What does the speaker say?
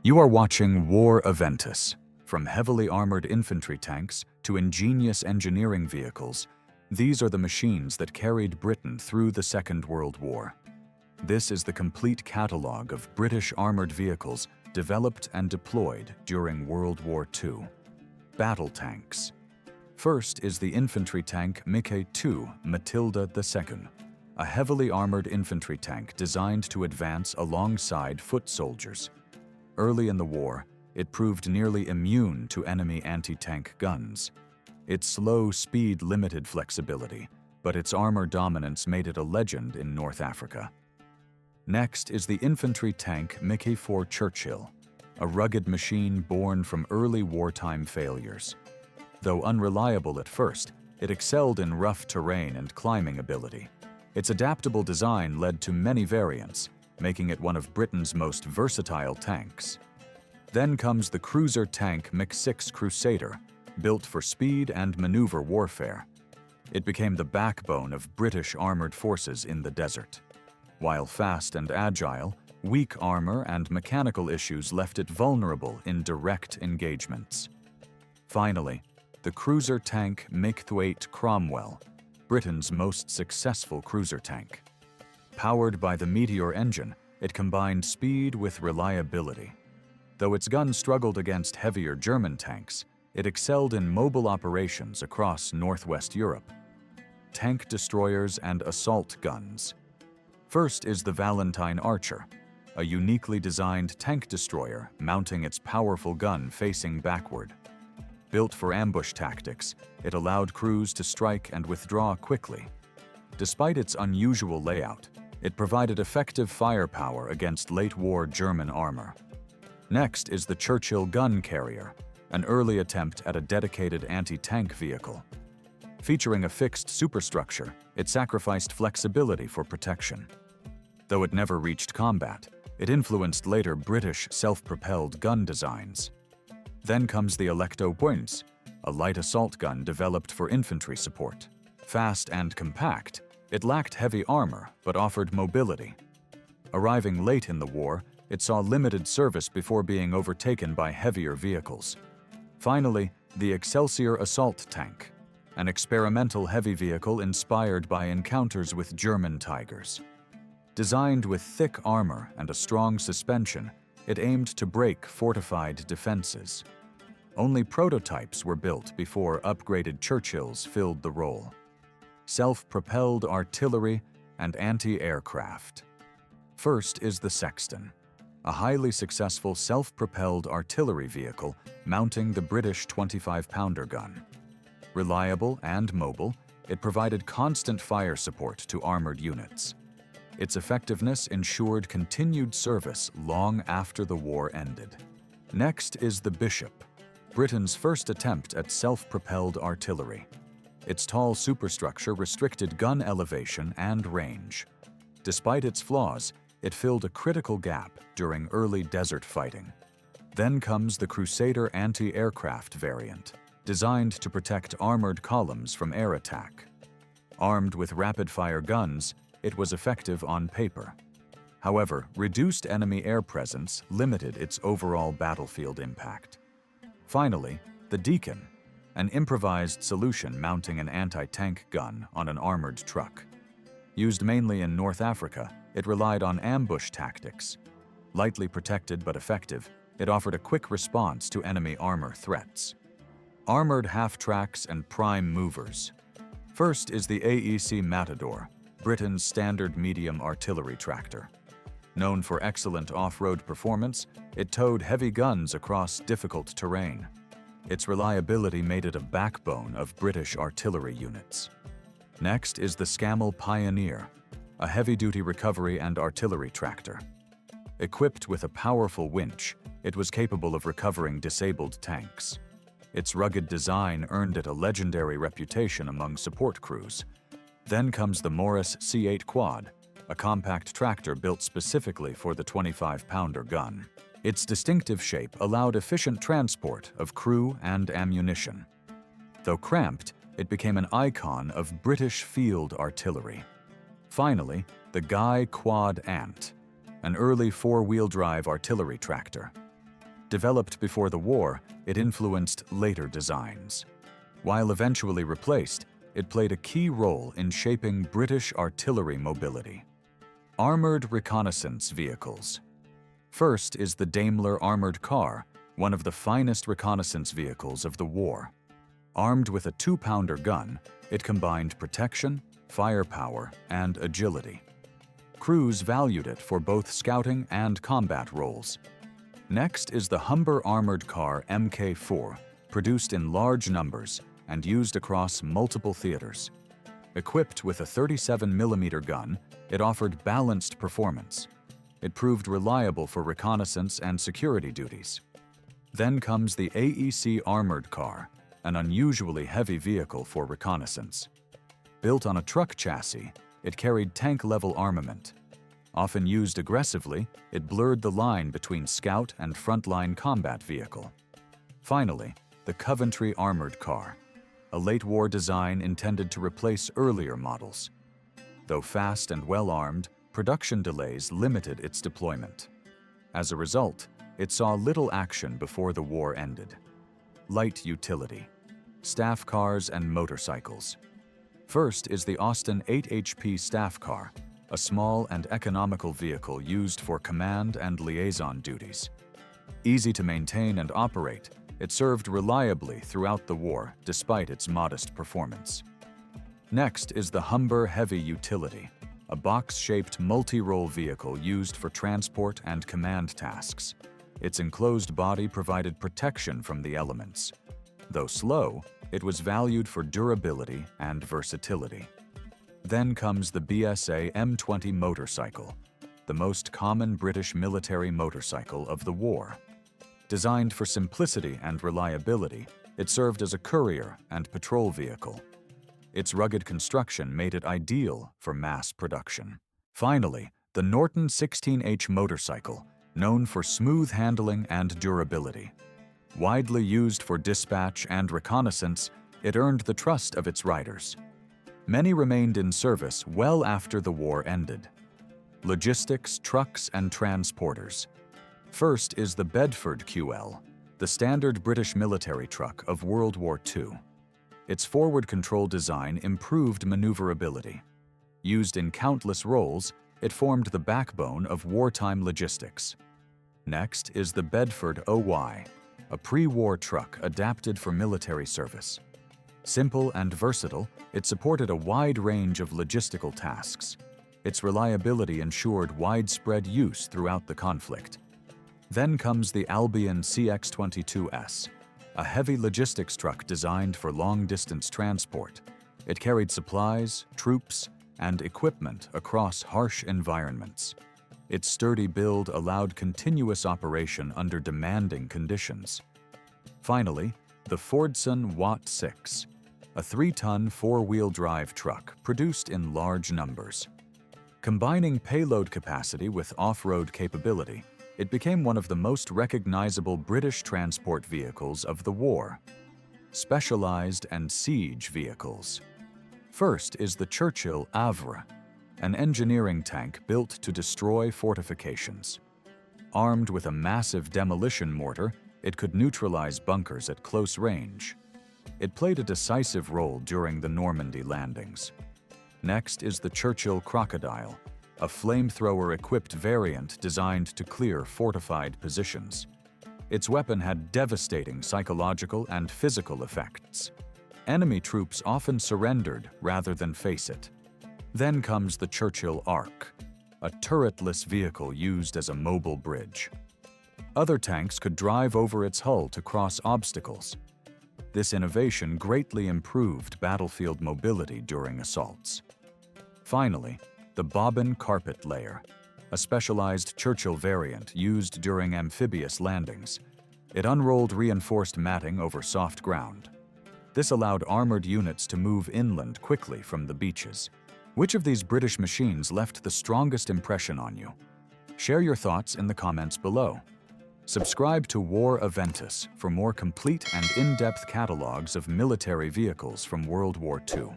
You are watching War Aventus. From heavily armored infantry tanks to ingenious engineering vehicles, these are the machines that carried Britain through the Second World War. This is the complete catalogue of British armored vehicles developed and deployed during World War II. Battle tanks. First is the infantry tank VIII Matilda II, a heavily armored infantry tank designed to advance alongside foot soldiers. Early in the war, it proved nearly immune to enemy anti-tank guns. Its slow speed limited flexibility, but its armor dominance made it a legend in North Africa. Next is the infantry tank IV Churchill, a rugged machine born from early wartime failures. Though unreliable at first, it excelled in rough terrain and climbing ability. Its adaptable design led to many variants, making it one of Britain's most versatile tanks. Then comes the cruiser tank VI Crusader, built for speed and maneuver warfare. It became the backbone of British armored forces in the desert. While fast and agile, weak armor and mechanical issues left it vulnerable in direct engagements. Finally, the cruiser tank VIII Cromwell, Britain's most successful cruiser tank. Powered by the Meteor engine, it combined speed with reliability. Though its gun struggled against heavier German tanks, it excelled in mobile operations across northwest Europe. Tank destroyers and assault guns. First is the Valentine Archer, a uniquely designed tank destroyer mounting its powerful gun facing backward. Built for ambush tactics, it allowed crews to strike and withdraw quickly. Despite its unusual layout, it provided effective firepower against late-war German armor. Next is the Churchill gun carrier, an early attempt at a dedicated anti-tank vehicle. Featuring a fixed superstructure, it sacrificed flexibility for protection. Though it never reached combat, it influenced later British self-propelled gun designs. Then comes the Alecto, a light assault gun developed for infantry support. Fast and compact, it lacked heavy armor but offered mobility. Arriving late in the war, it saw limited service before being overtaken by heavier vehicles. Finally, the Excelsior assault tank, an experimental heavy vehicle inspired by encounters with German Tigers. Designed with thick armor and a strong suspension, it aimed to break fortified defenses. Only prototypes were built before upgraded Churchills filled the role. Self-propelled artillery and anti-aircraft. First is the Sexton, a highly successful self-propelled artillery vehicle mounting the British 25-pounder gun. Reliable and mobile, it provided constant fire support to armored units. Its effectiveness ensured continued service long after the war ended. Next is the Bishop, Britain's first attempt at self-propelled artillery. Its tall superstructure restricted gun elevation and range. Despite its flaws, it filled a critical gap during early desert fighting. Then comes the Crusader anti-aircraft variant, designed to protect armored columns from air attack. Armed with rapid-fire guns, it was effective on paper. However, reduced enemy air presence limited its overall battlefield impact. Finally, the Deacon, an improvised solution mounting an anti-tank gun on an armored truck. Used mainly in North Africa, it relied on ambush tactics. Lightly protected but effective, it offered a quick response to enemy armor threats. Armored half-tracks and prime movers. First is the AEC Matador, Britain's standard medium artillery tractor. Known for excellent off-road performance, it towed heavy guns across difficult terrain. Its reliability made it a backbone of British artillery units. Next is the Scammell Pioneer, a heavy-duty recovery and artillery tractor. Equipped with a powerful winch, it was capable of recovering disabled tanks. Its rugged design earned it a legendary reputation among support crews. Then comes the Morris C8 Quad, a compact tractor built specifically for the 25-pounder gun. Its distinctive shape allowed efficient transport of crew and ammunition. Though cramped, it became an icon of British field artillery. Finally, the Guy Quad Ant, an early four-wheel drive artillery tractor. Developed before the war, it influenced later designs. While eventually replaced, it played a key role in shaping British artillery mobility. Armored reconnaissance vehicles. First is the Daimler armored car, one of the finest reconnaissance vehicles of the war. Armed with a 2-pounder gun, it combined protection, firepower, and agility. Crews valued it for both scouting and combat roles. Next is the Humber armored car Mk4, produced in large numbers and used across multiple theaters. Equipped with a 37mm gun, it offered balanced performance. It proved reliable for reconnaissance and security duties. Then comes the AEC armored car, an unusually heavy vehicle for reconnaissance. Built on a truck chassis, it carried tank-level armament. Often used aggressively, it blurred the line between scout and frontline combat vehicle. Finally, the Coventry armored car, a late-war design intended to replace earlier models. Though fast and well-armed, production delays limited its deployment. As a result, it saw little action before the war ended. Light utility. Staff cars and motorcycles. First is the Austin 8 HP staff car, a small and economical vehicle used for command and liaison duties. Easy to maintain and operate, it served reliably throughout the war despite its modest performance. Next is the Humber Heavy Utility, a box-shaped multi-role vehicle used for transport and command tasks. Its enclosed body provided protection from the elements. Though slow, it was valued for durability and versatility. Then comes the BSA M20 motorcycle, the most common British military motorcycle of the war. Designed for simplicity and reliability, it served as a courier and patrol vehicle. Its rugged construction made it ideal for mass production. Finally, the Norton 16H motorcycle, known for smooth handling and durability. Widely used for dispatch and reconnaissance, it earned the trust of its riders. Many remained in service well after the war ended. Logistics, trucks, and transporters. First is the Bedford QL, the standard British military truck of World War II. Its forward control design improved maneuverability. Used in countless roles, it formed the backbone of wartime logistics. Next is the Bedford OY, a pre-war truck adapted for military service. Simple and versatile, it supported a wide range of logistical tasks. Its reliability ensured widespread use throughout the conflict. Then comes the Albion CX-22S, a heavy logistics truck designed for long-distance transport. It carried supplies, troops, and equipment across harsh environments. Its sturdy build allowed continuous operation under demanding conditions. Finally, the Fordson WWII, a 3-ton 4-wheel drive truck produced in large numbers. Combining payload capacity with off-road capability, it became one of the most recognizable British transport vehicles of the war. Specialized and siege vehicles. First is the Churchill AVRE, an engineering tank built to destroy fortifications. Armed with a massive demolition mortar, it could neutralize bunkers at close range. It played a decisive role during the Normandy landings. Next is the Churchill Crocodile, a flamethrower-equipped variant designed to clear fortified positions. Its weapon had devastating psychological and physical effects. Enemy troops often surrendered rather than face it. Then comes the Churchill Ark, a turretless vehicle used as a mobile bridge. Other tanks could drive over its hull to cross obstacles. This innovation greatly improved battlefield mobility during assaults. Finally, the Bobbin carpet layer, a specialized Churchill variant used during amphibious landings. It unrolled reinforced matting over soft ground. This allowed armored units to move inland quickly from the beaches. Which of these British machines left the strongest impression on you? Share your thoughts in the comments below. Subscribe to War Aventus for more complete and in-depth catalogs of military vehicles from World War II.